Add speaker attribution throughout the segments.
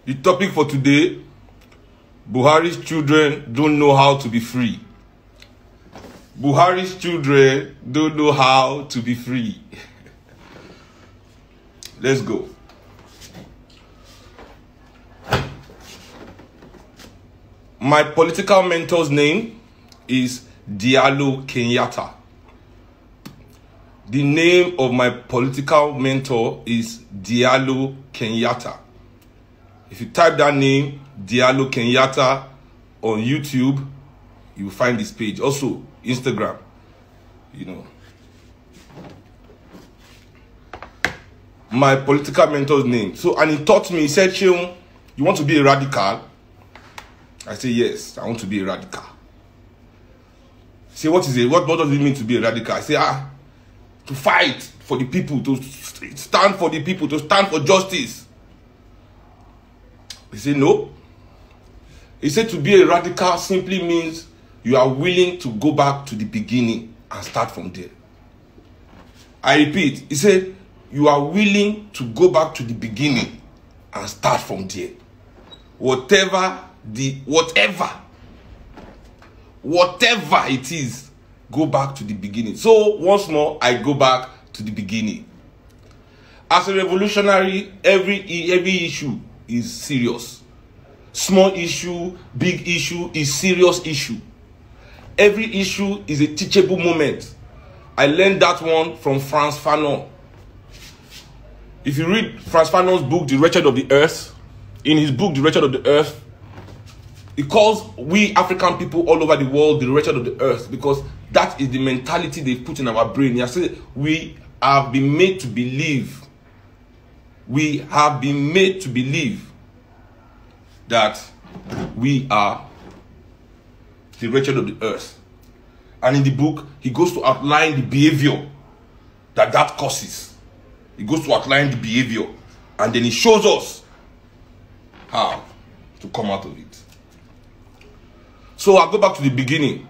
Speaker 1: The topic for today, Buhari's children don't know how to be free. Buhari's children don't know how to be free. Let's go. My political mentor's name is Diallo Kenyatta. The name of my political mentor is Diallo Kenyatta. If you type that name, Diallo Kenyatta, on YouTube, you will find this page. Also, Instagram, My political mentor's name. So, and he taught me, he said, Sheung, you want to be a radical? I say, yes, I want to be a radical. Say, what does it mean to be a radical? I say, to fight for the people, to stand for the people, to stand for justice. He said, no. He said to be a radical simply means you are willing to go back to the beginning and start from there. I repeat, he said, you are willing to go back to the beginning and start from there. Whatever it is, go back to the beginning. So once more, I go back to the beginning. As a revolutionary, every issue is serious. Small issue, big issue is serious issue. Every issue is a teachable moment. I learned that one from Frantz Fanon. If you read Frantz Fanon's book, The Wretched of the Earth, in his book, The Wretched of the Earth, he calls we African people all over the world the wretched of the earth because that is the mentality they put in our brain. He said we have been made to believe. We have been made to believe that we are the wretched of the earth. And in the book, he goes to outline the behavior that causes. He goes to outline the behavior. And then he shows us how to come out of it. So I'll go back to the beginning.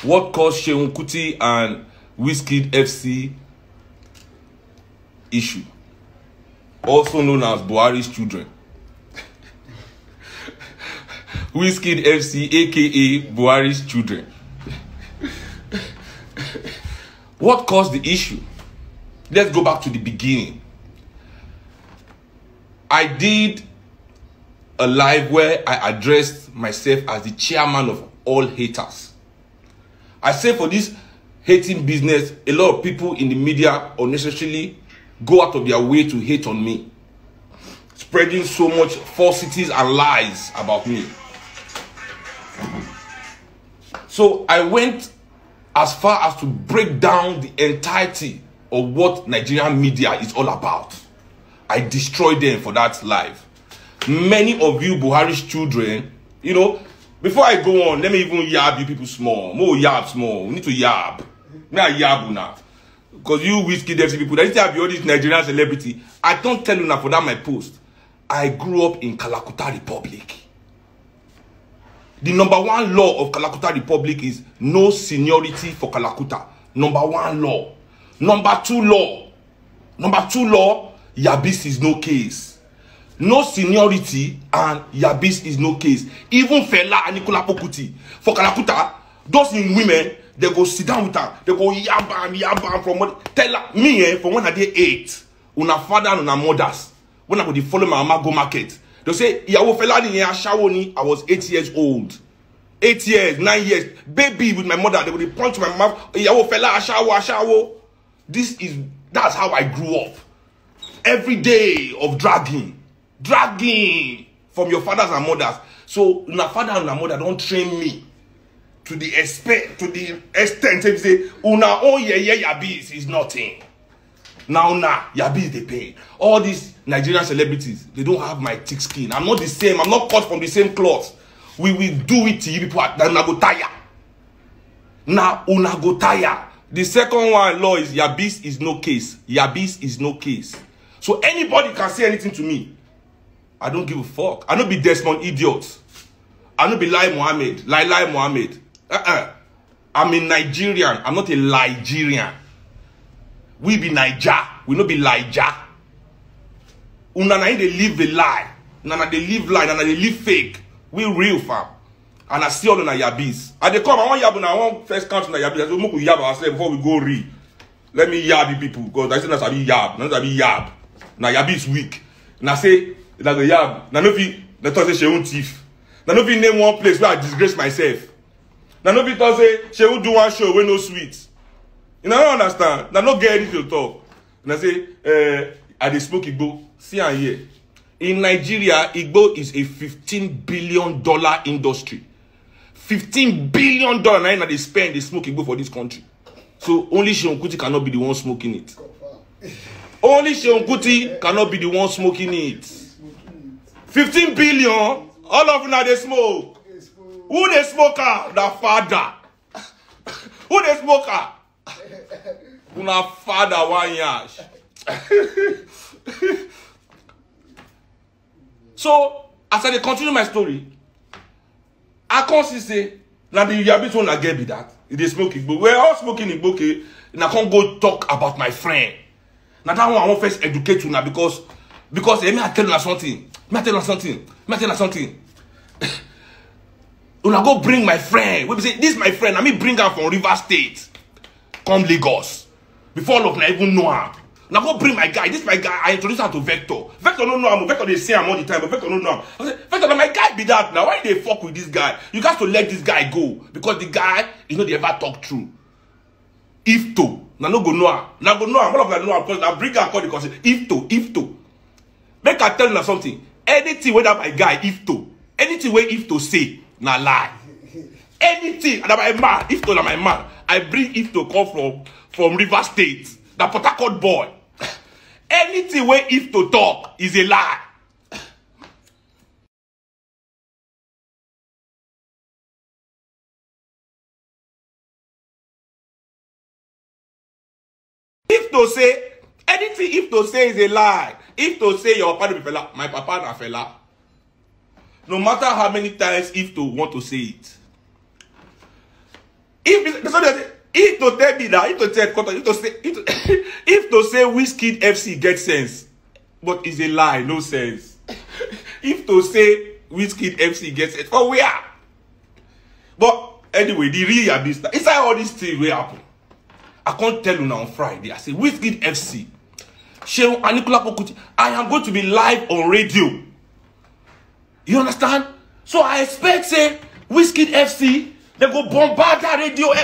Speaker 1: What caused Seun Kuti and Wizkid FC issue? Also known as Buhari's children. Wizkid FC, aka Buhari's children. What caused the issue? Let's go back to the beginning. I did a live where I addressed myself as the chairman of all haters. I say for this hating business, a lot of people in the media unnecessarily go out of their way to hate on me, spreading so much falsities and lies about me. So I went as far as to break down the entirety of what Nigerian media is all about. I destroyed them for that live. Many of you Buhari's children, before I go on, let me even yab you people small. More yab small. We need to yab. Me a yab now. Because you Wizkid FC people, that used to be all this Nigerian celebrity. I don't tell you now for that my post. I grew up in Kalakuta Republic. The number one law of Kalakuta Republic is no seniority for Kalakuta. Number one law. Number two law, Yabis is no case. No seniority and Yabis is no case. Even Fela and Nicola Pokuti. For Kalakuta, those in women, they go sit down with her. They go yabam from what? Tell her, me, from when I did 8, una father and una mothers. When I go to follow my mama go market. They say, Yawo Fela ni shawoni. I was 8 years old. 8 years, 9 years. Baby with my mother, they would punch my mouth. Yawo Fela ashawo. That's how I grew up. Every day of dragging from your fathers and mothers. So my father and my mother don't train me to the extent they say, una oh yeah Yabis is nothing. Now Yabis they pay. All these Nigerian celebrities, they don't have my thick skin. I'm not the same. I'm not cut from the same cloth. We will do it to you people. Now go tire. Now una go tire. The second one law is Yabis is no case. Yabis is no case. So anybody can say anything to me. I don't give a fuck. I don't be Desmond Idiot. I don't be Lai Mohammed. Lai Mohammed. I'm a Nigerian. I'm not a Nigerian. We be Niger. We not be Niger. Una na they live a lie. Nana they live lie, nana they live fake. We real fam. And I see all on a yabis. And they come, I want yab, I want first count on a yabis. I say, we yab ourselves before we go read. Let me yab the people, because I say that's a bit yab. That's a bit yab. Now yabi is weak. And I say, that's a yab. Now no fi, let us say she own thief. Now no fi name one place where I disgrace myself. Now no fi talk say, she will do one show where no sweet. You know, I don't understand. Now no get anything to talk. And I say, I dey smoke Igbo. See and hear. In Nigeria, Igbo is a $15 billion industry. $15 billion now they spend, they smoke Igbo for this country. So only Seun Kuti cannot be the one smoking it. Only Seun Kuti cannot be the one smoking it. 15 billion, all of them they smoke. Who the smoker? The father. Who the smoker? Una father one yash. So, as I continue my story, I can't say, now the Yabis one I get be that. They smoke Igbo. We're all smoking Igbo, and I can't go talk about my friend. Now that one I want first educate you now because let me tell you something. Let me tell you something. When I go bring my friend, we say, this is my friend, I mean bring her from River State. Come Lagos. Before all of them even know her. Now go bring my guy. This is my guy. I introduce her to Vector. Vector don't know him. Vector they say him all the time, but Vector don't know him. I say, Vector, my guy be that. Now why they fuck with this guy? You got to let this guy go because the guy is not ever talk true. If to, now no go know him. Now go know him. All of them know him because now bring her call because if to. Make I tell you something. Anything whether my guy if to, anything where if to say na lie. Anything that my man, if to na my man, I bring if to come from River State, the Port Harcourt boy. Anything where if to talk is a lie. If to say anything, if to say is a lie. If to say your papa be fella, my papa na fella. No matter how many times if to want to say it. If to tell me that, if to say Wizkid FC get sense, but it's a lie, no sense. If to say Wizkid FC gets sense, oh where? But anyway, the real Yabista, inside all these things will happen. I can't tell you now on Friday. I say Wizkid FC, Seun Anikulapo Kuti, I am going to be live on radio. You understand? So I expect say Wizkid FC. They go bombard that radio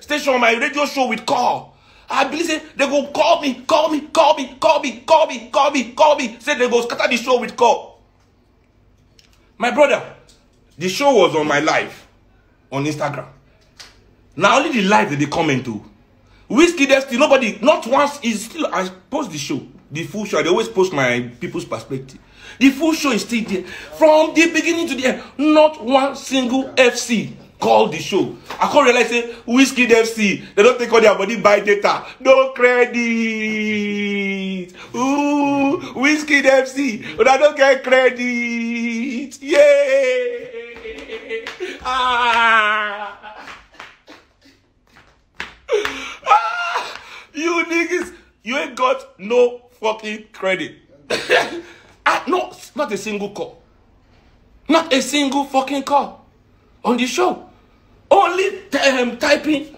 Speaker 1: station, my radio show with call. I believe say they go call me. Say they go scatter the show with call. My brother, the show was on my live on Instagram. Now only the live that they comment to. Wizkid FC, nobody, not once is still. I post the show, the full show. I always post my people's perspective. The full show is still there from the beginning to the end. Not one single FC. Call the show. I can't realize say Wizkid FC. They don't take all their money buy data. No credit. Ooh, Wizkid FC. But I don't get credit. Yay! You niggas, you ain't got no fucking credit. No, not a single call. Not a single fucking call on the show. Only typing.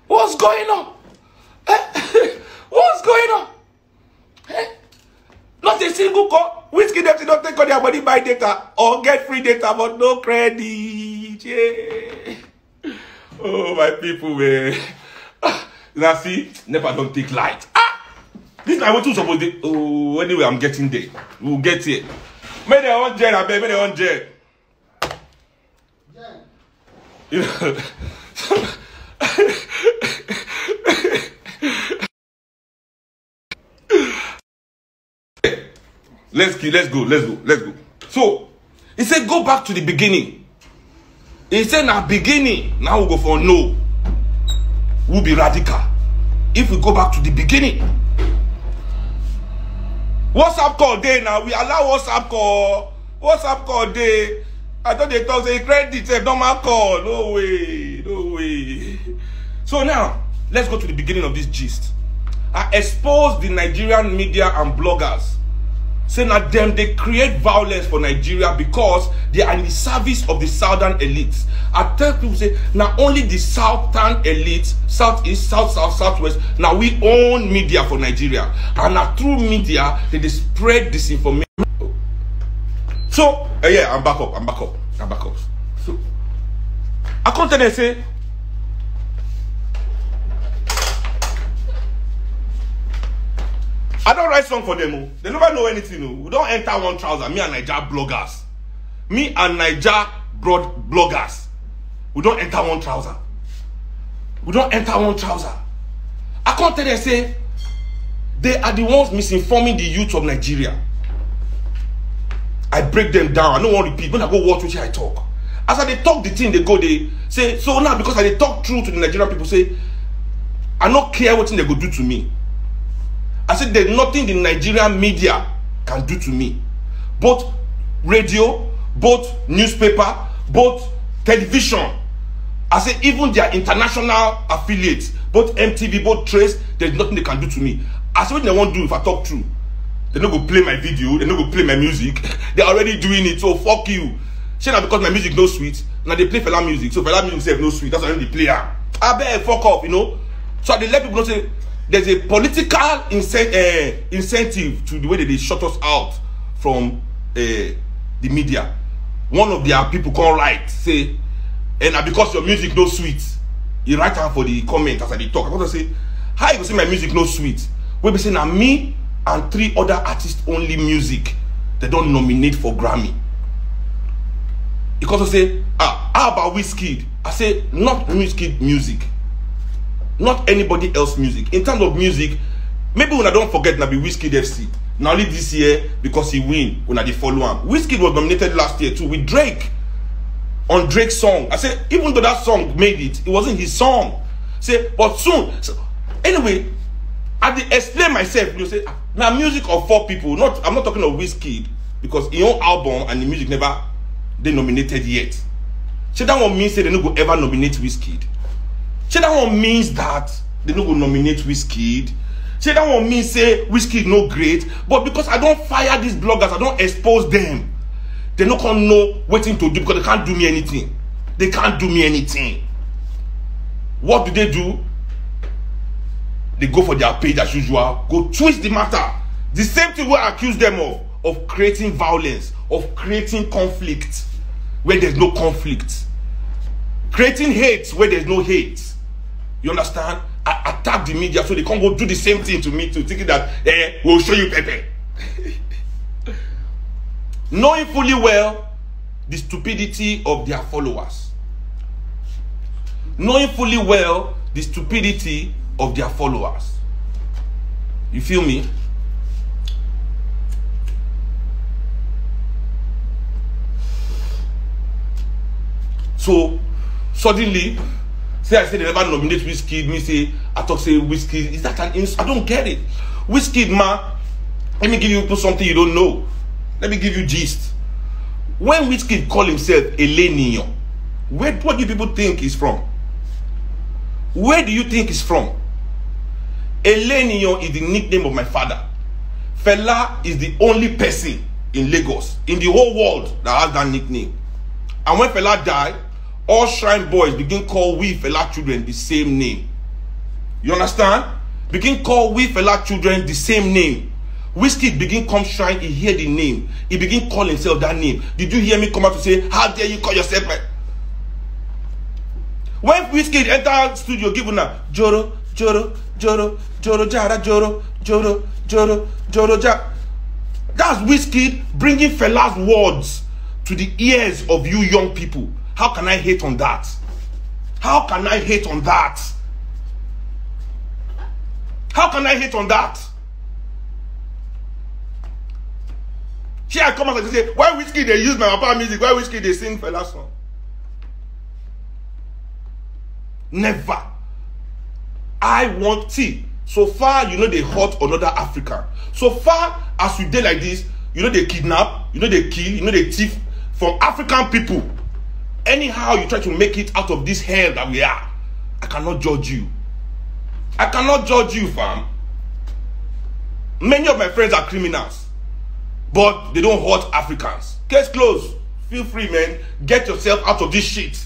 Speaker 1: What's going on? What's going on? Not a single call. Wizkid FC don't take all their money buy data or get free data, but no credit. Yeah. Oh, my people, man. Now see, never don't take light. This I want to suppose. Oh, anyway, I'm getting there. We'll get here. Maybe they want jail, I bet. Maybe they want jail. You know. Let's go. So he said, go back to the beginning. He said, now beginning. Now we'll go for no. We'll be radical. If we go back to the beginning. WhatsApp call day now. We allow WhatsApp call. WhatsApp call day. I thought they talk say credit, say normal call. No way. So now, let's go to the beginning of this gist. I expose the Nigerian media and bloggers. Say now them, they create violence for Nigeria because they are in the service of the southern elites. I tell people, say, now only the southern elites, southeast, southwest, now we own media for Nigeria. And now through media, they spread disinformation. So, yeah, I'm back up. So, I come tell them, say, I don't write song for them. They never know anything. We don't enter one trouser. Me and Naija bloggers. We don't enter one trouser. I can't tell them, say, they are the ones misinforming the youth of Nigeria. I break them down. I don't want to repeat. When I go watch which I talk. As I they talk the thing, they go, they say, so now because I they talk true to the Nigerian people, say, I don't care what thing they go do to me. I said there's nothing the Nigerian media can do to me. Both radio, both newspaper, both television. I said even their international affiliates, both MTV, both Trace, there's nothing they can do to me. I said what they won't do if I talk true. They're not going to play my video, they're not going to play my music. They're already doing it, so fuck you. Say now because my music no sweet, now they play Fela music, so Fela music say no sweet, that's why they play her. I bet fuck off, you know. So they let people know, say, there's a political incentive to the way that they shut us out from the media. One of their people come write, say, and because your music no sweet, you write down for the comment as I talk. I'm going to say, how you go say my music no sweet? We be saying now me and 3 other artists only music, they don't nominate for Grammy. Because I say, how about Wizkid? I say, not Wizkid music. Not anybody else music. In terms of music, maybe when I don't forget, now be Wizkid FC. Now only this year because he win when I did follow him. Wizkid was nominated last year too with Drake on Drake's song. I said even though that song made it wasn't his song. Say but soon. So, anyway, I did explain myself. You say now music of 4 people. I'm not talking of Wizkid because his own album and the music never they nominated yet. So that one means say they no go ever nominate Wizkid. So that one means that they no go nominate Wizkid. So that one means say Wizkid no great. But because I don't fire these bloggers, I don't expose them, they no can know what to do because they can't do me anything. They can't do me anything. What do? They go for their page as usual, go twist the matter. The same thing we accuse them of creating violence, of creating conflict where there's no conflict. Creating hate where there's no hate. You understand? I attack the media so they can't go do the same thing to me too, thinking that we'll show you Pepe. Knowing fully well the stupidity of their followers. Knowing fully well the stupidity of their followers. You feel me? So suddenly, say I say they never nominate Wizkid, me say I talk say Wizkid. Is that an insult? I don't get it. Wizkid, man, let me give you something you don't know. Let me give you gist. When Wizkid call himself Elenion, what do you people think he's from? Where do you think he's from? Elenion is the nickname of my father. Fela is the only person in Lagos, in the whole world, that has that nickname. And when Fela died, all Shrine boys begin call we Fela children the same name. You understand? Begin call we Fela children the same name. Wizkid begin come Shrine, he hear the name. He begin call himself that name. Did you hear me come out to say, how dare you call yourself my... When Wizkid enter studio, give una Joro, Joro, Joro, Joro, Jara, Joro, Joro, Joro, Joro, Jara. That's Wizkid bringing Fela's words to the ears of you young people. How can I hate on that? How can I hate on that? How can I hate on that? Here I come out and say, why Wizkid they use my papa music? Why Wizkid they sing Fela song? Never. I want tea. So far, you know they hurt another African. So far as we did like this, you know they kidnap, you know they kill, you know they thief from African people. Anyhow, you try to make it out of this hell that we are. I cannot judge you. I cannot judge you, fam. Many of my friends are criminals, but they don't hurt Africans. Case closed. Feel free, man. Get yourself out of this shit.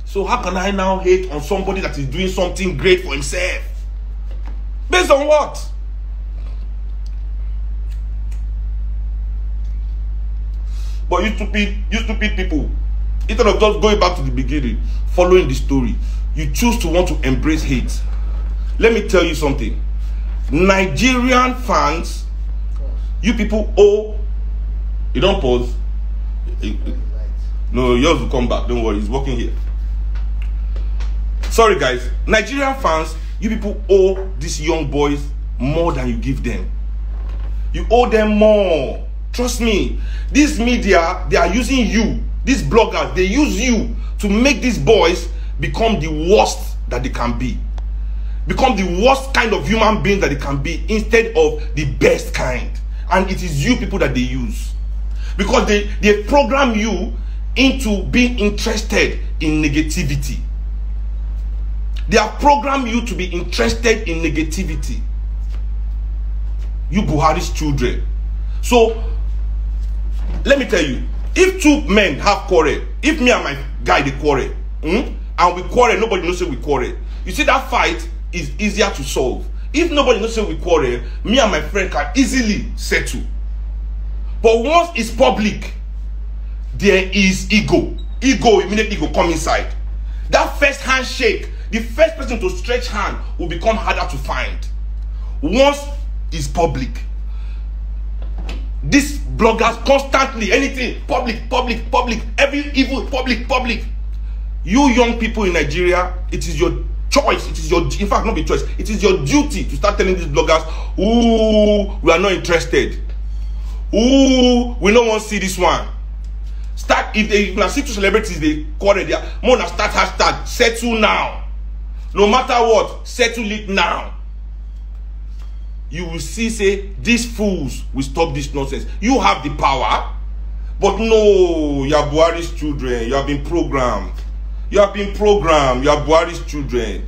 Speaker 1: So how can I now hate on somebody that is doing something great for himself? Based on what? But you stupid people, instead of just going back to the beginning, following the story, you choose to want to embrace hate. Let me tell you something. Nigerian fans, you people owe. You don't pause. No, yours will come back. Don't worry, he's working here. Sorry, guys. Nigerian fans, you people owe these young boys more than you give them. You owe them more. Trust me. This media, they are using you. These bloggers, they use you to make these boys become the worst that they can be. Become the worst kind of human being that they can be instead of the best kind. And it is you people that they use. Because they program you into being interested in negativity. They have programmed you to be interested in negativity. You Buhari's children. So, let me tell you, if two men have quarrel, if me and my guy they quarrel, and we quarrel, nobody knows we quarrel. You see, that fight is easier to solve. If nobody knows we quarrel, me and my friend can easily settle. But once it's public, there is ego. Immediate ego come inside. That first handshake, the first person to stretch hand will become harder to find. Once it's public. These bloggers constantly, anything, public, every evil, public. You young people in Nigeria, it is your choice, it is your, in fact, not be choice, it is your duty to start telling these bloggers, ooh, we are not interested. Ooh, we don't want to see this one. Start, if they see two celebrities, they quarrel there, more than start hashtag, settle now. No matter what, settle it now. You will see, say, these fools will stop this nonsense. You have the power, but no, you are Buhari's children. You have been programmed. You have been programmed. You are Buhari's children.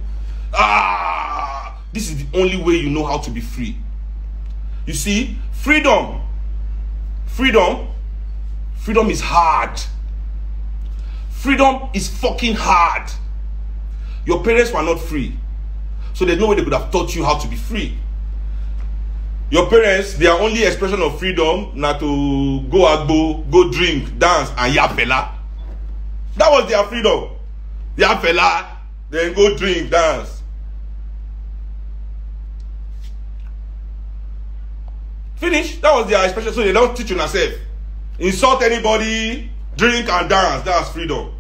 Speaker 1: This is the only way you know how to be free. You see, freedom is hard. Freedom is fucking hard. Your parents were not free, so there's no way they could have taught you how to be free. Your parents, their only expression of freedom na to go agbo, go drink, dance, and yapela. That was their freedom. Yapela, then go drink, dance. Finish. That was their expression. So they don't teach you yourself. Insult anybody, drink and dance. That's freedom.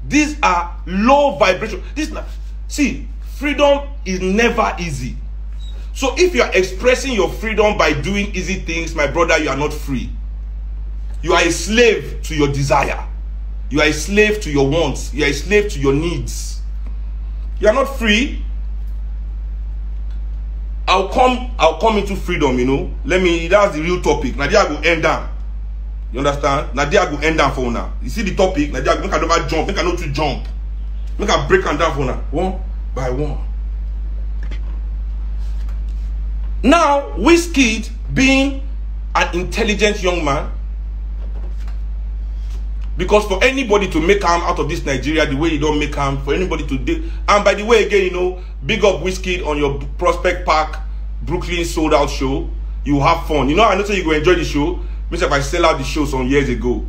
Speaker 1: These are low vibration. See, freedom is never easy. So if you are expressing your freedom by doing easy things, my brother, you are not free. You are a slave to your desire. You are a slave to your wants. You are a slave to your needs. You are not free. I'll come into freedom, you know. That's the real topic. Nadia will end down. You understand? Nadia will end down for now. You see the topic? Nadia, make a never jump. Make a not to jump. Make a break and down for now. One by one. Now, Wizkid, being an intelligent young man, because for anybody to make harm out of this Nigeria the way you don't make harm, for anybody to do, and by the way, again, you know, big up Wizkid on your Prospect Park Brooklyn sold out show. You have fun. You know, I know so you go enjoy the show. Means if I sell out the show some years ago,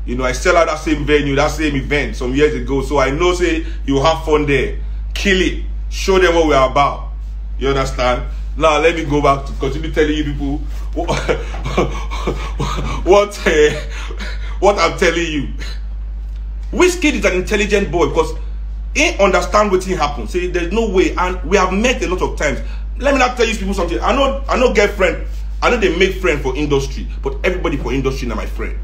Speaker 1: you know, I sell out that same venue, that same event some years ago. So I know, say, you have fun there. Kill it. Show them what we're about. You understand? Now let me go back to continue telling you people what I'm telling you. Wizkid is an intelligent boy because he understands what happened. See, there's no way, and we have met a lot of times. Let me not tell you people something. I know girlfriend. I know they make friend for industry, but everybody for industry now my friend.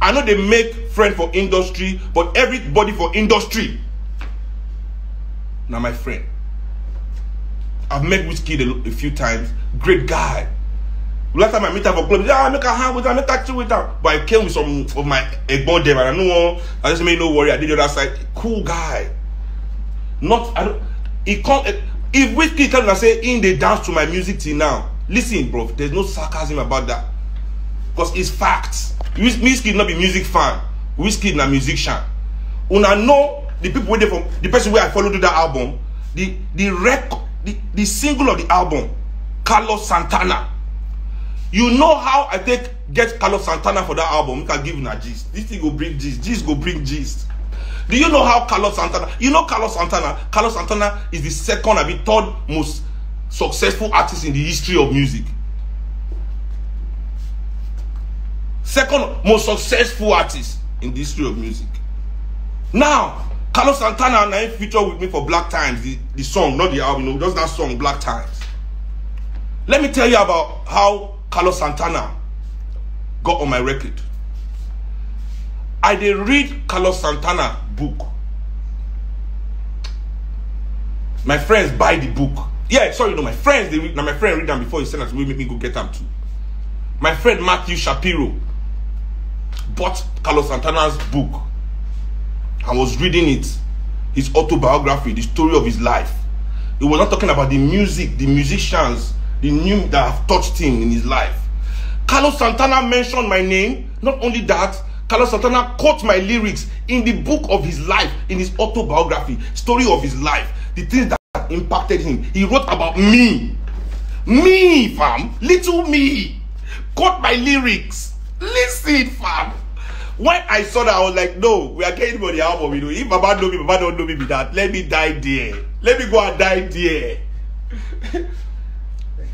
Speaker 1: I know they make friend for industry, but everybody for industry now my friend. I've met Wizkid a few times. Great guy. Last time I met him for club, I make a hand with him, I make a chill with him. But I came with some of my egbon them, and I know I just made no worry. I did the other side. Cool guy. Not, I don't. He can't. If Whiskey tell me say in they dance to my music till now, listen, bro, there's no sarcasm about that. Because it's facts. Whiskey not be music fan. Whiskey na musician. Una know the people waiting from the person where I follow to that album, the single of the album, Carlos Santana. You know how I get Carlos Santana for that album? You can give him a gist. This thing go bring gist. Gist go bring gist. Do you know how Carlos Santana? You know Carlos Santana? Carlos Santana is the second and the third most successful artist in the history of music. Second most successful artist in the history of music. Now, Carlos Santana now featured with me for Black Times, the song, not the album, you know, just that song, Black Times. Let me tell you about how Carlos Santana got on my record. I did read Carlos Santana book. My friends buy the book. Yeah, sorry, no, my friends they read. Now my friend read them before he sent us to make me go get them too. My friend Matthew Shapiro bought Carlos Santana's book. I was reading it, his autobiography, the story of his life. He was not talking about the music, the musicians, the new that have touched him in his life. Carlos Santana mentioned my name. Not only that, Carlos Santana quote my lyrics in the book of his life, in his autobiography, story of his life, the things that impacted him. He wrote about me. Me, fam. Little me. Quote my lyrics. Listen, fam. When I saw that, I was like, no, we are getting for the album. You know, if Baba know me, Baba don't know me with that. Let me die there. Let me go and die there.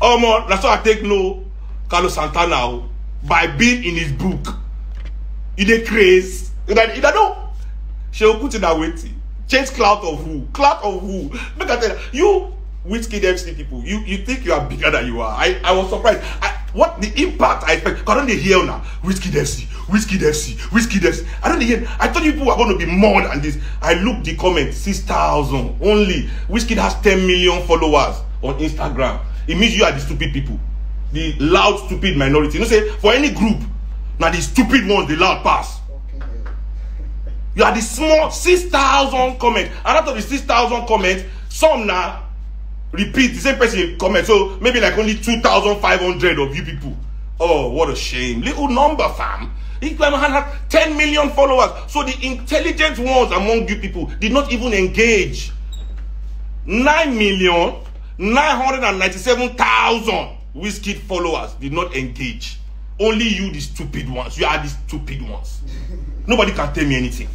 Speaker 1: Man, that's why I take no Carlos Santana by being in his book. You dey craze. You don't know. She'll put in that waiting. Change clout of who? Clout of who? Look at that. You Whiskey MC people, you think you are bigger than you are. I was surprised. What the impact I expect? I don't hear now. Whiskey FC, Whiskey FC, Whiskey FC. I don't hear. I thought you people were going to be more than this. I looked the comments, 6,000 only. Whiskey has 10 million followers on Instagram. It means you are the stupid people, the loud, stupid minority. You know, say for any group, now the stupid ones, the loud pass. You are the small 6,000 comments. And out of the 6,000 comments, some now repeat the same person comment. So maybe like only 2,500 of you people. Oh, what a shame. Little number, fam. He had 10 million followers. So the intelligent ones among you people did not even engage. 9,997,000 Whiskey followers did not engage. Only you, the stupid ones. You are the stupid ones. Nobody can tell me anything.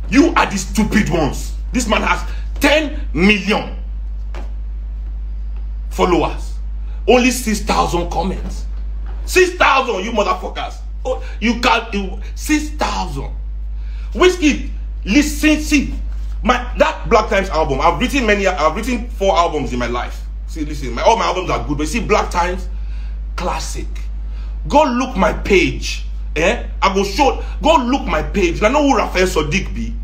Speaker 1: You are the stupid ones. This man has 10 million followers. Only 6,000 comments. 6,000, you motherfuckers. Oh, you can't. 6,000. Whiskey, listen, see. That Black Times album, I've written 4 albums in my life. See, listen, all my albums are good, but see, Black Times, classic. Go look my page. I go show. Go look my page. I know who Raphael Sadiq be.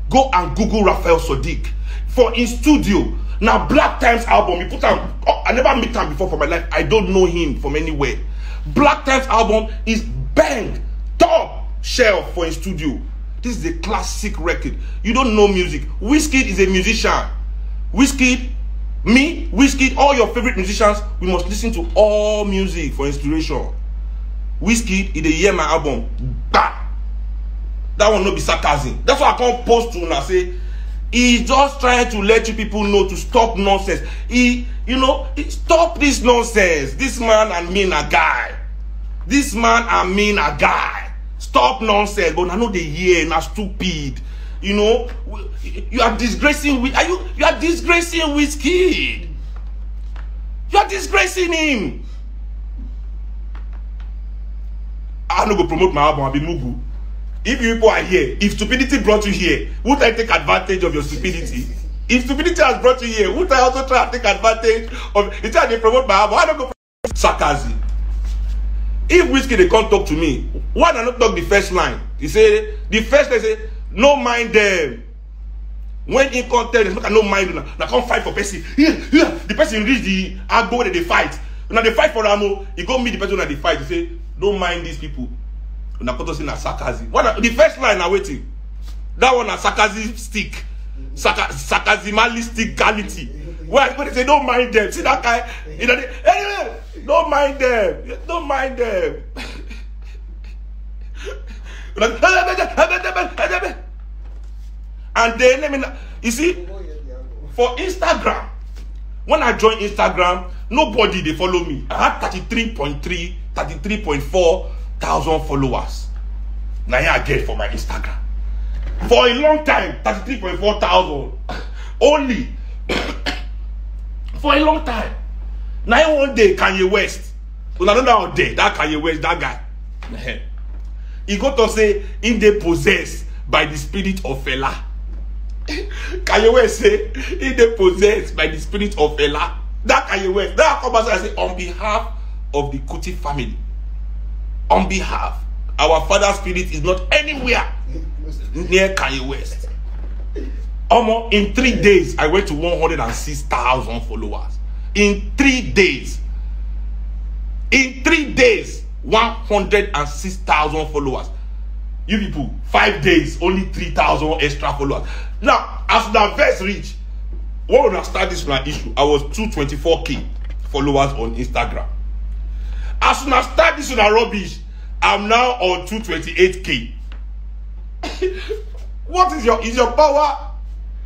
Speaker 1: Go and Google Raphael Sadiq for in studio. Now Black Times album, you put on. I never met him before for my life. I don't know him from anywhere. Black Times album is bang, top shelf for in studio. This is a classic record. You don't know music. Whiskey is a musician. Whiskey, me, Whiskey, all your favorite musicians. We must listen to all music for inspiration. Whiskey, if they hear my album, bah! That one no be sarcasm. That's why I can't post to and say, he's just trying to let you people know to stop nonsense. Stop this nonsense. This man and me a guy. This man and me a guy. Stop nonsense. But I know they hear na stupid. You know, you are disgracing. You are disgracing Whiskey. You are disgracing him. I'm not going to promote my album. I'll be Mugu. If you people are here, if stupidity brought you here, would I take advantage of your stupidity? If stupidity has brought you here, would I also try to take advantage of it? They promote my album. I don't go for sarcasm. If Whiskey they can't talk to me, why not talk the first line? He say the first line say, no mind them. When he can't tell them, no mind them. Now can't fight for person. Here, the person reach the agbo where they fight. Now they fight for Ramo. He go meet the person that they fight. He say, don't mind these people. Now put us in a sarcasm. The first line are waiting. That one a sarcasm stick. sarcasmalisticality. Where everybody say, don't mind them. See that guy? Anyway, don't mind them. Don't mind them. And then, you see, for Instagram, when I joined Instagram, nobody they follow me. I had 33.4 thousand followers. Now I get for my Instagram. For a long time, 33.4 thousand. Only. For a long time. Now one day, Kanye West. Another day, that Kanye West, that guy. He got to say, in they possessed by the spirit of Fela. Kanye West say, in they possessed by the spirit of Fela. That Kanye West, that come and say, on behalf of the Kuti family, on behalf, our father's spirit is not anywhere near Kanye West. Almost in 3 days, I went to 106,000 followers. In 3 days. In 3 days, 106,000 followers. You people, 5 days, only 3,000 extra followers. Now, as the verse reach, when I start this my issue, I was 224k followers on Instagram. As soon as I start this rubbish, I'm now on 228k. What is your power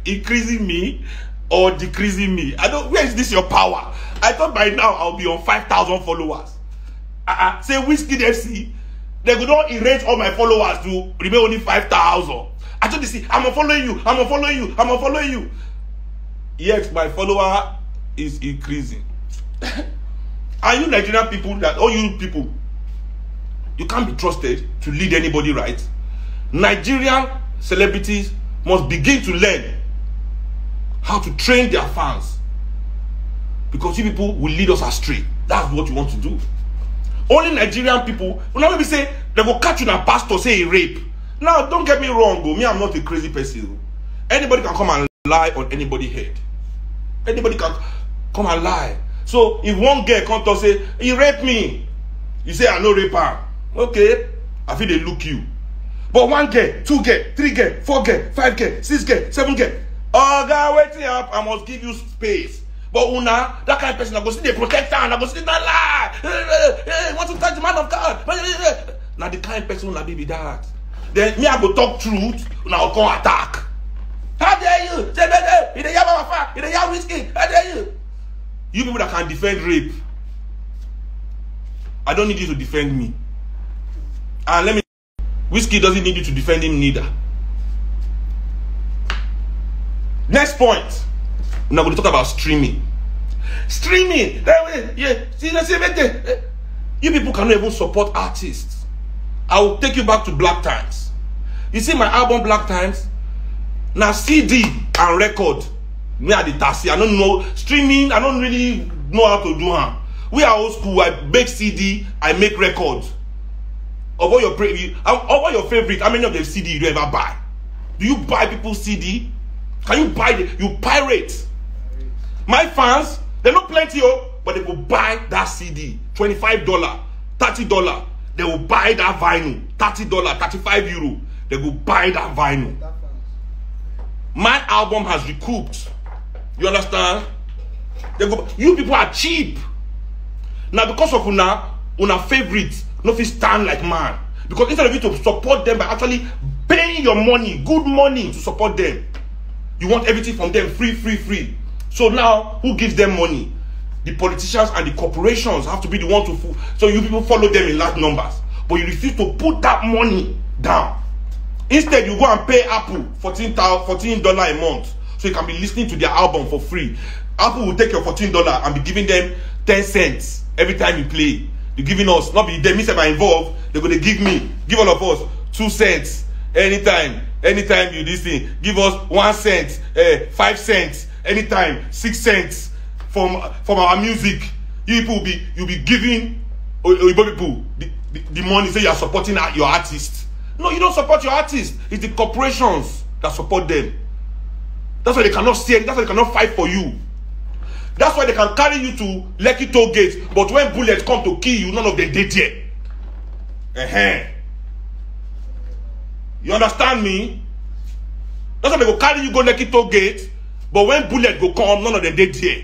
Speaker 1: increasing me or decreasing me? I don't. Where is this your power? I thought by now I'll be on 5,000 followers. Say Wizkid FC, they could not erase all my followers to remain only 5,000. I told you, see, I'm following you, I'm following you, I'm following you. Yet my follower is increasing. Are you Nigerian people that all you people, you can't be trusted to lead anybody right? Nigerian celebrities must begin to learn how to train their fans, because you people will lead us astray. That's what you want to do. Only Nigerian people will not maybe say they will catch you and pastor say a rape. Now don't get me wrong, me, I'm not a crazy person. Anybody can come and lie on anybody's head. Anybody can come and lie. So if one girl comes to say he raped me, you say I no rape her. Okay, I feel they look you. But 1 girl, 2 girl, 3 girl, 4 girl, 5 girl, 6 girl, 7 girl. Oh God, waiting up, I must give you space. But una, that kind of person, I go see the protector, and I go see that lie. Want to touch the man of God. Now the kind of person una be that. Then me, I go talk truth, una go come attack. How dare you? Say better. In the yam of a in the yam Wizkid. How dare you? You people that can defend rape, I don't need you to defend me. And let me. Wizkid doesn't need you to defend him neither. Next point. Now we're going to talk about streaming. Streaming. Yeah. You people cannot even support artists. I will take you back to Black Times. You see my album Black Times? Now CD and record. Me at the taxi. I don't know. Streaming, I don't really know how to do it. We are old school. I make CD, I make records. Of all your favorite, how many of the CD you ever buy? Do you buy people's CD? Can you buy it? You pirate. My fans, they're not plenty, but they will buy that CD. $25, $30. They will buy that vinyl. $30, €35. They will buy that vinyl. My album has recouped. You understand? They go, you people are cheap. Now because of una favorites, no fit stand like man. Because instead of you to support them by actually paying your money, good money to support them, you want everything from them free. So now, who gives them money? The politicians and the corporations have to be the one to. So you people follow them in large numbers, but you refuse to put that money down. Instead, you go and pay Apple $14 a month, so you can be listening to their album for free. Apple will take your $14 and be giving them 10 cents every time you play. You're giving us, not be them, me say I'm involved, they're going to give all of us 2 cents anytime you listen. Give us 1 cent, 5 cents anytime, 6 cents from our music. You'll be giving people the money, say you are supporting your artist. No, you don't support your artist. It's the corporations that support them. That's why they cannot see. That's why they cannot fight for you. That's why they can carry you to Lekki toll gate, but when bullets come to kill you, none of them did yet. You understand me? That's why they go carry you go Lekki toll gate, but when bullet go come, none of them dead there.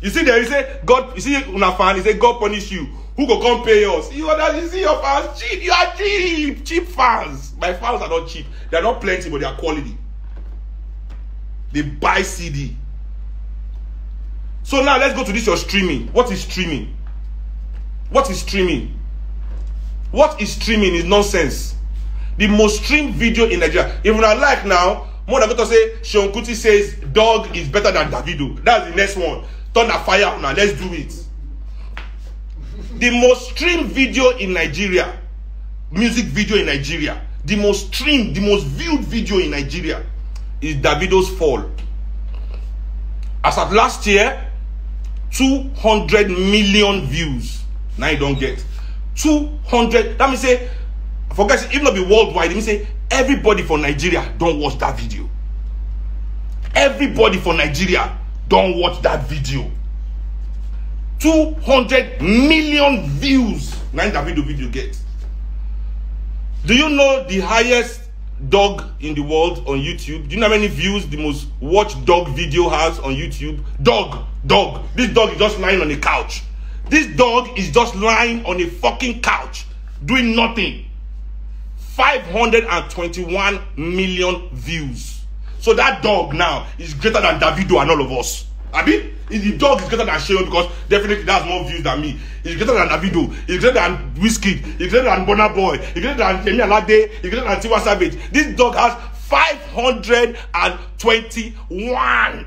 Speaker 1: You see there, you say God, you see una fan, he say God punish you. Who go come pay us? You see your fans cheap. You are cheap fans. My fans are not cheap. They are not plenty, but they are quality. They buy CD. So now let's go to this your streaming. What is streaming? What is streaming? What is streaming is nonsense. The most streamed video in Nigeria. If I like now, more than going to say Seun Kuti says dog is better than Davido. That's the next one. Turn the fire now. Let's do it. The most streamed video in Nigeria, music video in Nigeria, the most streamed, the most viewed video in Nigeria is Davido's Fall. As of last year, 200 million views. Now you don't get 200. That means say, forget it, even though be worldwide, it means say everybody for Nigeria don't watch that video. Everybody for Nigeria don't watch that video. 200 million views. Now that video gets. Do you know the highest dog in the world on YouTube? Do you know how many views the most watched dog video has on YouTube? Dog. This dog is just lying on a couch. This dog is just lying on a fucking couch doing nothing. 521 million views. So that dog now is greater than Davido and all of us. Abi? The dog is greater than Seun because definitely that's more views than me. He's greater than Davido. He's greater than Wizkid. He's greater than Burna Boy. He's greater than Yemi Alade. He's greater than Tiwa Savage. This dog has 521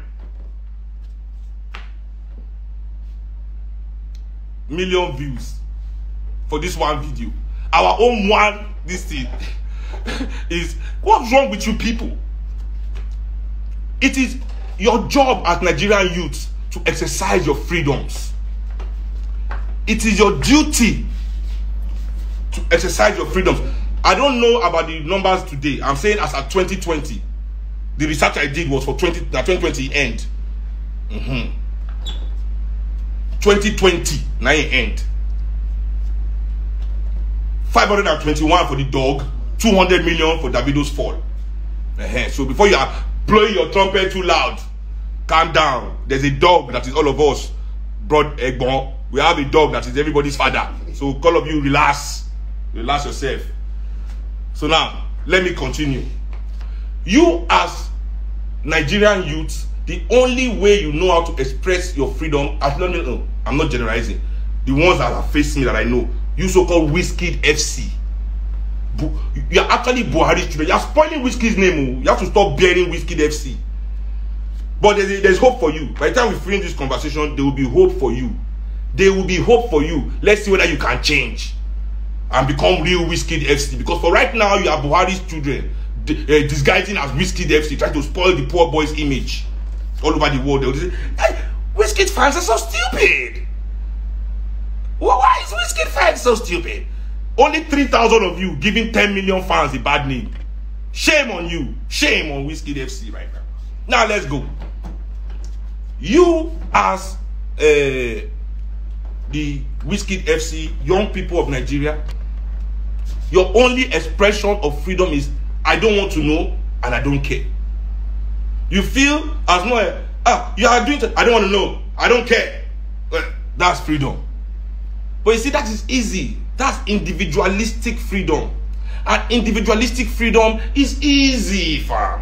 Speaker 1: million views for this one video. Our own one, this thing is, what's wrong with you people? It is your job as Nigerian youths to exercise your freedoms. It is your duty to exercise your freedoms. I don't know about the numbers today. I'm saying as at 2020, the research I did was for 2020 end. 2020, now it end. 521 for the dog, 200 million for Davido's Fall. So before you are blowing your trumpet too loud, calm down. There's a dog that is all of us. Broad Egbon. We have a dog that is everybody's father. So all of you relax. Relax yourself. So now, let me continue. You as Nigerian youths, the only way you know how to express your freedom, I'm not generalizing. The ones that have faced me that I know, you so-called Wizkid FC. You are actually Buhari's children. You are spoiling Wizkid's name. You have to stop bearing Wizkid FC. But there's hope for you. By the time we finish this conversation, there will be hope for you. There will be hope for you. Let's see whether you can change and become real Wizkid FC. Because for right now, you are Buhari's children disguising as Wizkid FC, trying to spoil the poor boy's image all over the world. They will say, hey, Wizkid fans are so stupid. Why is Wizkid fans so stupid? Only 3,000 of you giving 10 million fans a bad name. Shame on you. Shame on Wizkid FC right now. Now let's go. You as the Wizkid FC, young people of Nigeria, your only expression of freedom is I don't want to know and I don't care. You feel as no, you are doing I don't want to know, I don't care. That's freedom. But you see, that is easy. That's individualistic freedom. And individualistic freedom is easy, fam.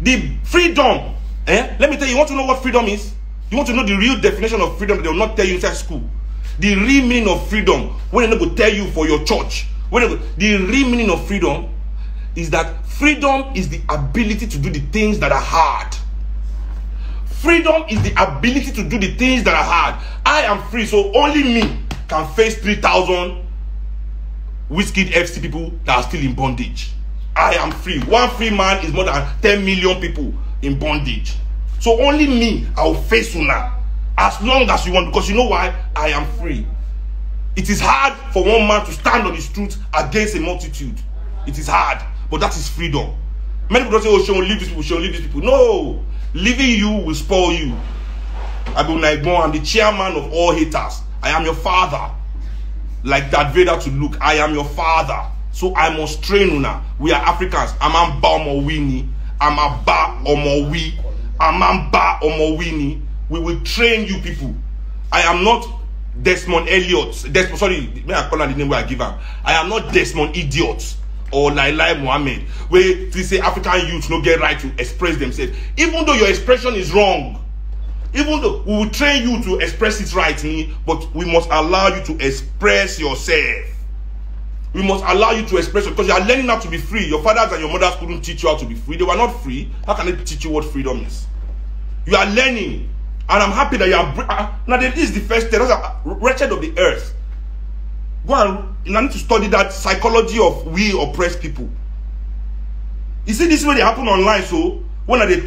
Speaker 1: The freedom, let me tell you, you want to know what freedom is? You want to know the real definition of freedom that they will not tell you inside school? The real meaning of freedom, when they're not going to tell you for your church. The real meaning of freedom is that freedom is the ability to do the things that are hard. Freedom is the ability to do the things that are hard. I am free, so only me can face 3,000 Wizkid FC people that are still in bondage. I am free. One free man is more than 10 million people in bondage. So only me, I will face you now. As long as you want, because you know why? I am free. It is hard for one man to stand on his truth against a multitude. It is hard, but that is freedom. Many people don't say, oh, Seun, leave these people, Seun, leave these people. No, leaving you will spoil you. I'm the chairman of all haters. I am your father. Like Darth Vader to Luke, I am your father. So I must train una. We are Africans. Amamba omowini. Amaba omowi. Amamba omowini. We will train you people. I am not Desmond Elliot. Sorry, may I call her the name where I give her. I am not Desmond Idiot or Laila Mohammed. Where they say African youth no get right to express themselves. Even though your expression is wrong. Even though we will train you to express it right, but we must allow you to express yourself. We must allow you to express yourself because you are learning how to be free. Your fathers and your mothers couldn't teach you how to be free. They were not free. How can they teach you what freedom is? You are learning. And I'm happy that you are. Now, this is the first step. That's wretched of the earth. Go and you need to study that psychology of we oppressed people. You see, this way they happen online. So when they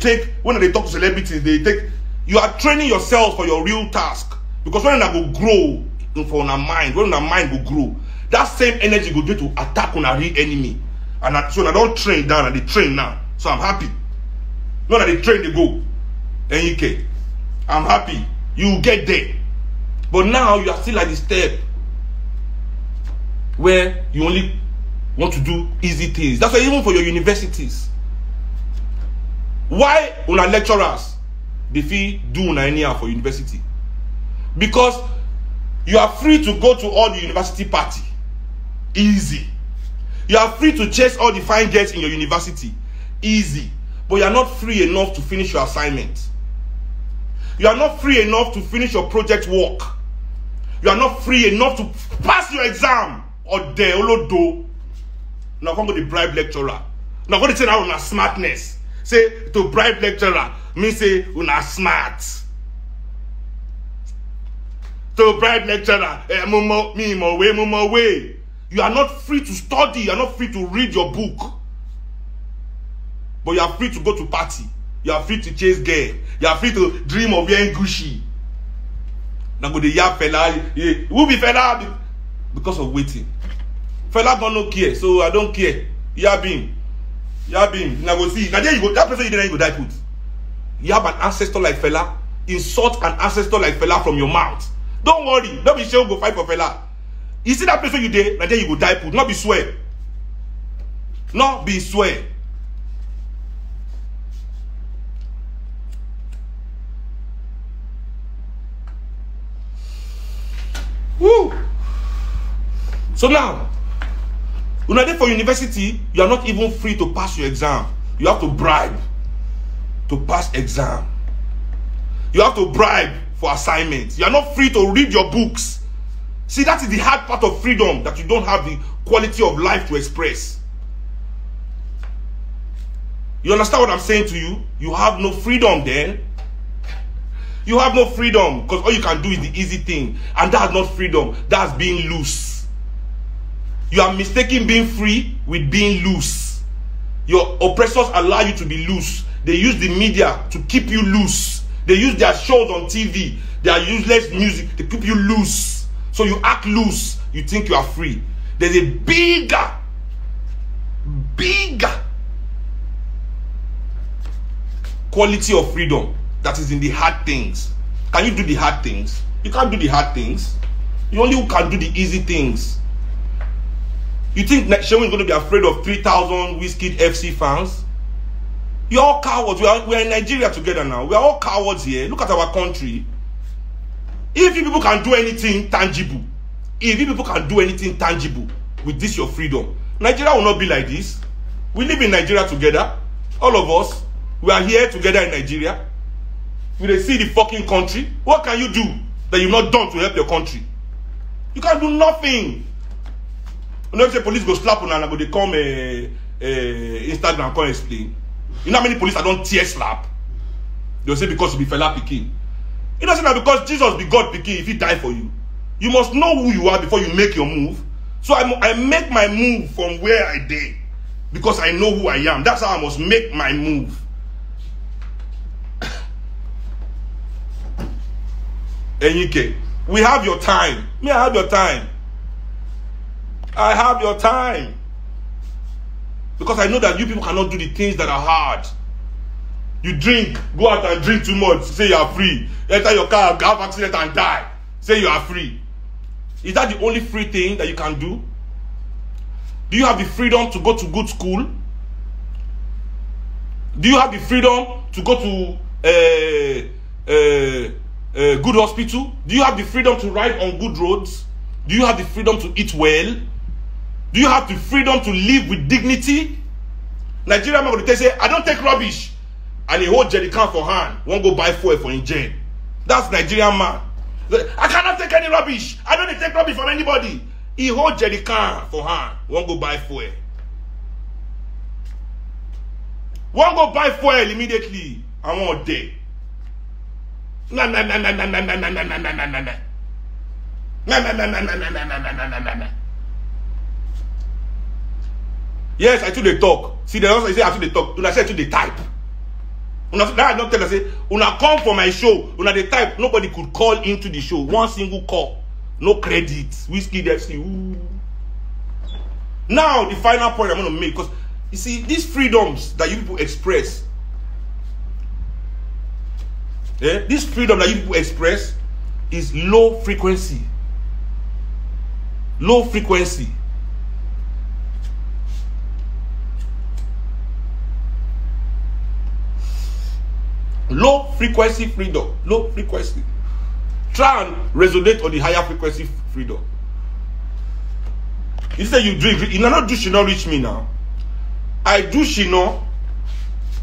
Speaker 1: talk to celebrities, they take. You are training yourself for your real task. Because when I go grow for our mind, when our mind will grow, that same energy will do to attack on a real enemy. And so I don't train down and they train now. So I'm happy. Not that they train, they go. NUK. I'm happy. You will get there. But now you are still at the step where you only want to do easy things. That's why even for your universities. Why una lecturers they do una anyhow for university? Because you are free to go to all the university party. Easy. You are free to chase all the fine girls in your university. Easy. But you are not free enough to finish your assignment. You are not free enough to finish your project work. You are not free enough to pass your exam. Or de olodo. Now come to the bribe lecturer. Now go to say now una smartness. Say to bribe lecturer. Me say una smart. To bribe lecturer. Mumo way. You are not free to study. You are not free to read your book. But you are free to go to party. You are free to chase girl. You are free to dream of wearing Gucci. Now go the yap fella. Who be fella? Because of waiting. Fella don't care. So I don't care. Yabim. Now go see. Now there you go. That person you didn't go die put. You have an ancestor like fella. Insult an ancestor like fella from your mouth. Don't worry. Don't be sure go fight for fella. You see that person you did. Now there you go die put. Not be swear. Not be swear. Woo. So now, when you are there for university, you are not even free to pass your exam. You have to bribe to pass exam. You have to bribe for assignments. You are not free to read your books. See, that is the hard part of freedom, that you don't have the quality of life to express. You understand what I'm saying to you? You have no freedom then. You have no freedom because all you can do is the easy thing. And that's not freedom. That's being loose. You are mistaking being free with being loose. Your oppressors allow you to be loose. They use the media to keep you loose. They use their shows on TV. Their useless music to keep you loose. So you act loose. You think you are free. There's a bigger quality of freedom that is in the hard things. Can you do the hard things? You can't do the hard things. You only can do the easy things. You think Shehu is going to be afraid of 3,000 Wizkid FC fans? You're all cowards. We are in Nigeria together now. We are all cowards here. Look at our country. If you people can do anything tangible, with this your freedom, Nigeria will not be like this. We live in Nigeria together. All of us. We are here together in Nigeria. We see the fucking country. What can you do that you've not done to help your country? You can't do nothing. You know, if the police go slap on and they come Instagram, come explain. You know how many police I don't tear slap? They'll say because you be fella pikin. You know, say that because Jesus be God pikin, if he die for you. You must know who you are before you make your move. So I make my move from where I did. Because I know who I am. That's how I must make my move. NUK, we have your time. Me, I have your time. I have your time. Because I know that you people cannot do the things that are hard. You drink, go out and drink too much, say you are free. Enter your car, have accident and die. Say you are free. Is that the only free thing that you can do? Do you have the freedom to go to good school? Do you have the freedom to go to a good hospital? Do you have the freedom to ride on good roads? Do you have the freedom to eat well? Do you have the freedom to live with dignity? Nigerian man will say, I don't take rubbish. And he hold jerry can for hand. Won't go buy fuel for in jail. That's Nigerian man. I cannot take any rubbish. I don't take rubbish from anybody. He hold jerry can for hand. Won't go buy fuel. Won't go buy fuel immediately. I want day. Nah. Yes, I took the talk. See, they also say I took the talk. Una say I took the type. Una that I don't tell us say una come for my show. Una the type. Nobody could call into the show. One single call, no credit. Wizkid FC. Ooh. Now the final point I'm going to make, because you see these freedoms that you people express. This freedom that you people express is low frequency. Low frequency. Low frequency freedom. Low frequency. Try and resonate on the higher frequency freedom. You say you drink. You not do Shino reach me now. I do Shino.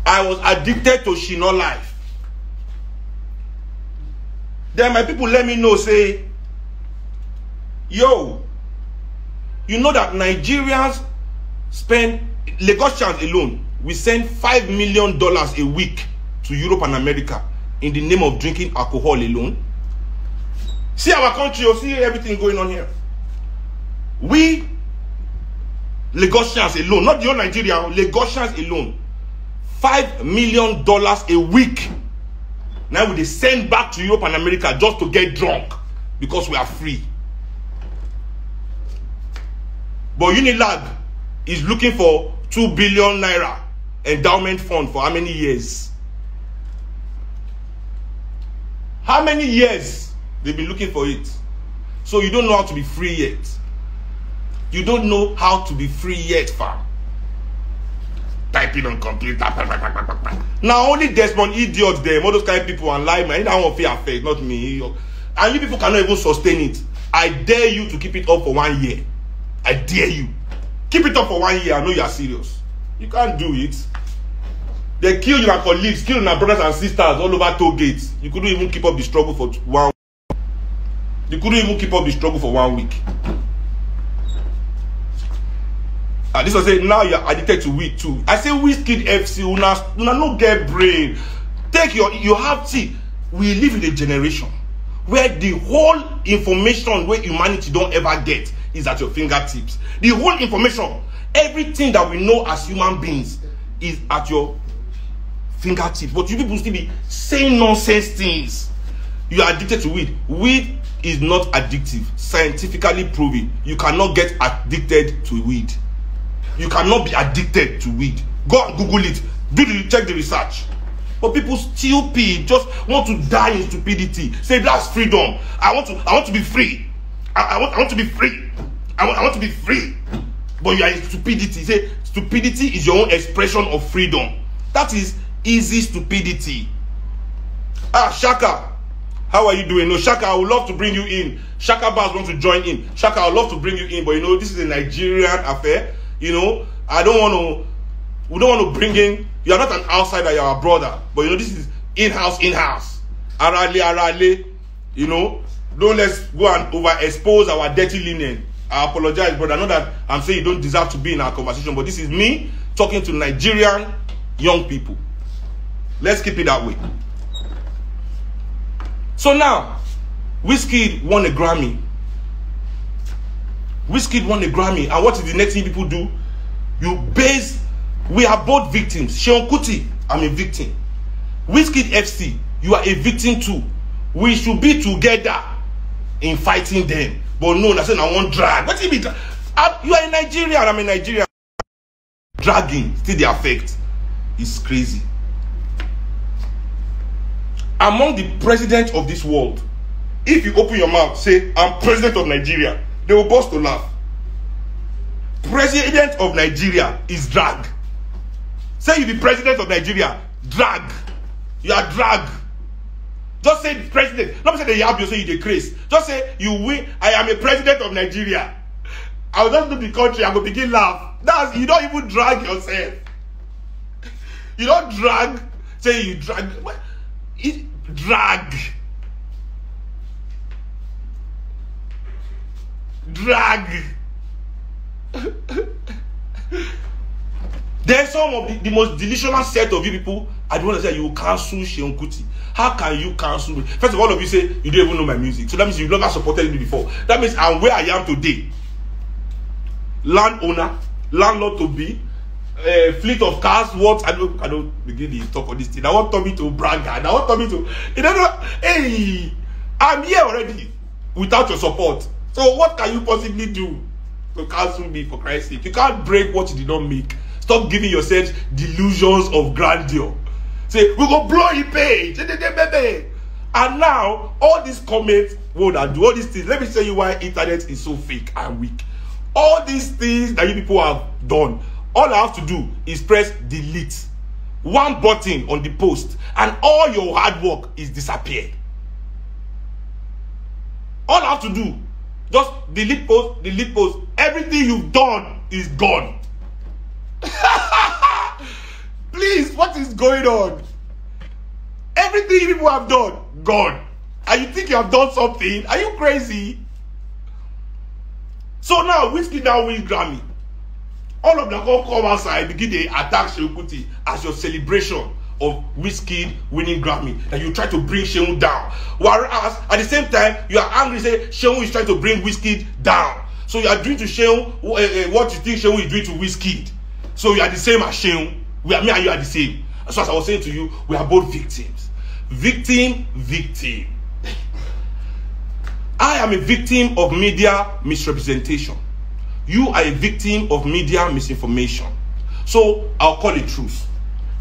Speaker 1: I was addicted to Shino life. Then my people let me know, say, yo, you know that Nigerians spend, Lagosians alone, we send $5 million a week to Europe and America in the name of drinking alcohol alone. See our country, you see everything going on here. We, Lagosians alone, not the whole Nigeria, Lagosians alone, $5 million a week. Now we send back to Europe and America just to get drunk because we are free. But Unilag is looking for 2 billion naira endowment fund for how many years? How many years they've been looking for it? So you don't know how to be free yet. You don't know how to be free yet, fam. Typing on computer. Now only Desmond idiots there, all those kind of people and lie, man. I won't feel affected, not me. And you people cannot even sustain it. I dare you to keep it up for 1 year. I dare you. Keep it up for 1 year. I know you are serious. You can't do it. They kill your colleagues, kill your brothers and sisters all over toll gates. You couldn't even keep up the struggle for 1 week. You couldn't even keep up the struggle for 1 week. This was say now you're addicted to weed too. I say Wizkid FC, una no get brain. Take you have see. We live in a generation where the whole information where humanity don't ever get is at your fingertips. The whole information, everything that we know as human beings is at your fingertips. But you people still be saying nonsense things. You are addicted to weed. Weed is not addictive. Scientifically proven. You cannot get addicted to weed. You cannot be addicted to weed. Go and Google it. Check the research. But people stupid, just want to die in stupidity. Say that's freedom. I want to be free. I want to be free. I want to be free. But you are in stupidity. Say stupidity is your own expression of freedom. That is easy stupidity. Shaka, how are you doing? No, Shaka, I would love to bring you in. Shaka Bars wants to join in. Shaka, I would love to bring you in, but you know this is a Nigerian affair. You know, we don't want to bring in, you are not an outsider, you are a brother. But you know, this is in-house. Arale, you know, don't let's go and overexpose our dirty linen. I apologize, brother. I know that I'm saying you don't deserve to be in our conversation, but this is me talking to Nigerian young people. Let's keep it that way. So now, Wizkid won a Grammy. Wizkid won a Grammy, and what is the next thing people do? We are both victims. Seun Kuti, I'm a victim. Wizkid FC, you are a victim too. We should be together in fighting them. But no, I said I won't drag. What do you mean? You are in Nigeria, and I'm in Nigeria. Dragging, still the effect is crazy. Among the presidents of this world, if you open your mouth, say, I'm president of Nigeria, they will burst to laugh. President of Nigeria is drag. Say you be president of Nigeria, drag. You are drag. Just say president. Not say they have you, say you the craze. Just say you win. I am a president of Nigeria. I will just do the country. I will begin laugh. That's, you don't even drag yourself. You don't drag. Say you drag. Drag. Drag. There's some of the most delicious set of you people. I don't want to say you cancel Seun Kuti. How can you cancel me? First of all of you say you don't even know my music. So that means you've never supported me before. That means I'm where I am today. Landowner, landlord to be, fleet of cars, what? I don't begin to talk on this thing. I want Tommy to brag. I want Tommy to, you know, hey, I'm here already without your support. So what can you possibly do to cancel me, for Christ's sake? You can't break what you did not make. Stop giving yourselves delusions of grandeur. Say, we go blow your page. And now, all these comments, what I do, all these things. Let me tell you why internet is so fake and weak. All these things that you people have done, all I have to do is press delete. One button on the post, and all your hard work is disappeared. All I have to do, just delete post, delete post. Everything you've done is gone. Please, what is going on? Everything you people have done, gone. And you think you have done something? Are you crazy? So now, Wizkid now wins Grammy. All of them come outside, begin to attack Seun Kuti as your celebration of Wizkid winning Grammy. And you try to bring Seun down. Whereas, at the same time, you are angry, say Seun is trying to bring Wizkid down. So you are doing to Seun what you think Seun is doing to Wizkid. So you are the same as Seun. Me and you are the same. So as I was saying to you, we are both victims. Victim. I am a victim of media misrepresentation. You are a victim of media misinformation. So I'll call it truth.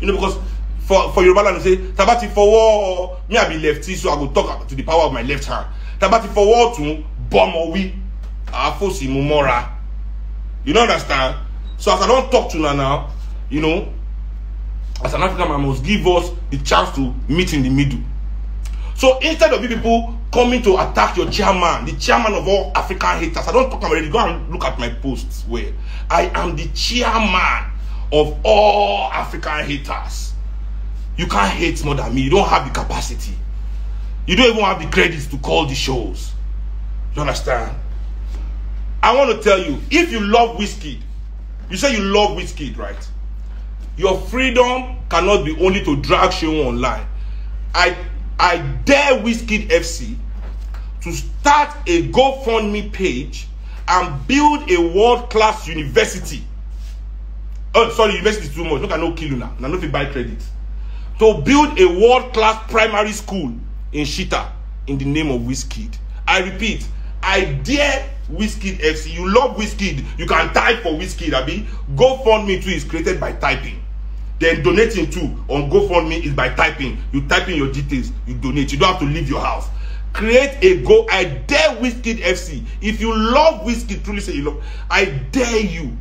Speaker 1: You know, because for Yoruba land, say, Tabati for war, me I be lefty, so I go talk to the power of my left hand. Tabati for war to bomb or we afosi mumora. You don't understand? So as I don't talk to now, you know, as an African man must give us the chance to meet in the middle. So instead of you people coming to attack your chairman, the chairman of all African haters, I don't talk already. Go and look at my posts where I am the chairman of all African haters. You can't hate more than me. You don't have the capacity. You don't even have the credits to call the shows. You understand? I want to tell you, if you love Wizkid, you say you love Wizkid, right? Your freedom cannot be only to drag Seun online. I dare Wizkid FC to start a GoFundMe page and build a world-class university. Oh, sorry, university is too much. Look at no kill you now. Now, no buy credit. To build a world-class primary school in Shita in the name of Wizkid. I repeat, I dare Wizkid FC. You love Wizkid. You can type for Wizkid, Abi. GoFundMe too is created by typing. Then donating too on GoFundMe is by typing. You type in your details, you donate. You don't have to leave your house. Create a go. I dare Wizkid FC. If you love Wizkid, truly say you love, I dare you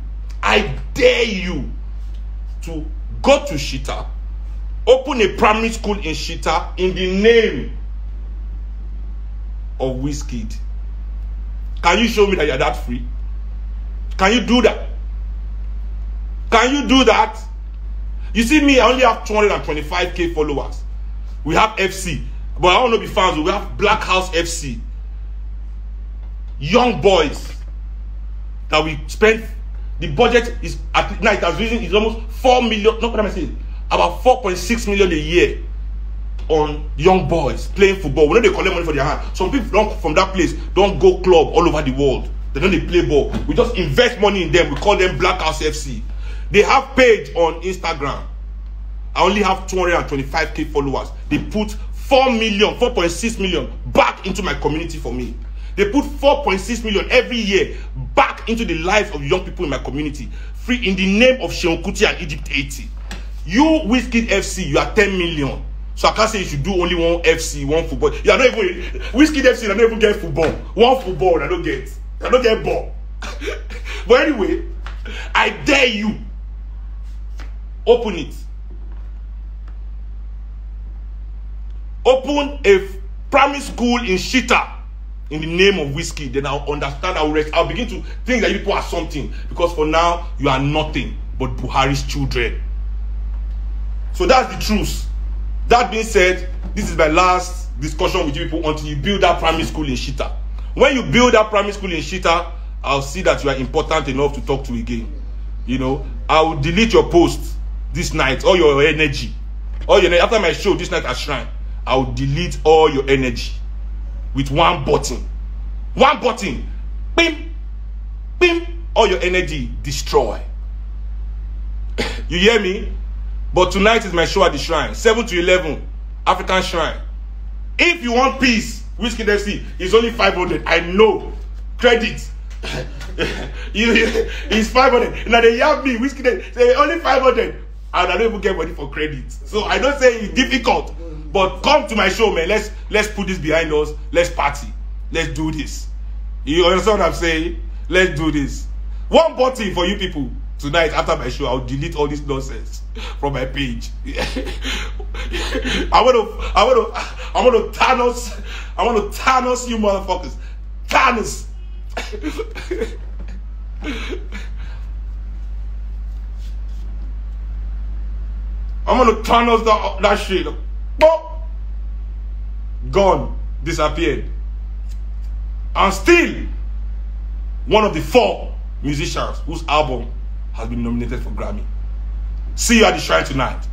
Speaker 1: to go to Shita, open a primary school in Shita in the name of Wizkid. Can you show me that you're that free? Can you do that? Can you do that? You see me, I only have 225k followers. We have FC. But I want to be fans. We have Black House FC. Young boys that we spend. The budget is at night as reason is almost 4 million. No, what am I saying? About 4.6 million a year on young boys playing football. We know they collect money for their hand. Some people don't, from that place don't go club all over the world. They don't play ball. We just invest money in them. We call them Black House FC. They have page on Instagram. I only have 225k followers. They put 4.6 million back into my community for me. They put 4.6 million every year back into the lives of young people in my community. Free in the name of Seun Kuti and Egypt 80. You, Wizkid FC, you are 10 million. So I can't say you should do only one FC, one football. You are not even Wizkid FC, I don't even get football. One football, I don't get ball. But anyway, I dare you. Open it. Open a primary school in Shita in the name of whiskey. Then I'll understand. I'll begin to think that you people are something. Because for now, you are nothing but Buhari's children. So that's the truth. That being said, this is my last discussion with you people until you build that primary school in Shita. When you build that primary school in Shita, I'll see that you are important enough to talk to again. You know, I will delete your post this night, all your energy. After my show this night at Shrine, I will delete all your energy with one button. One button. Bim! Bim! All your energy destroy. You hear me? But tonight is my show at the Shrine. 7 to 11. African Shrine. If you want peace, Whiskey FC is only 500. I know. Credit. It's 500. Now they have me. Whiskey say only 500. And I don't even get money for credit. So I don't say it's difficult. But come to my show, man. Let's put this behind us. Let's party. Let's do this. You understand what I'm saying? Let's do this. One button for you people. Tonight, after my show, I'll delete all this nonsense from my page. I want to Thanos you motherfuckers. Thanos. I'm gonna Thanos that shit. Gone, disappeared. And still one of the 4 musicians whose album has been nominated for Grammy. See you at the Shrine tonight.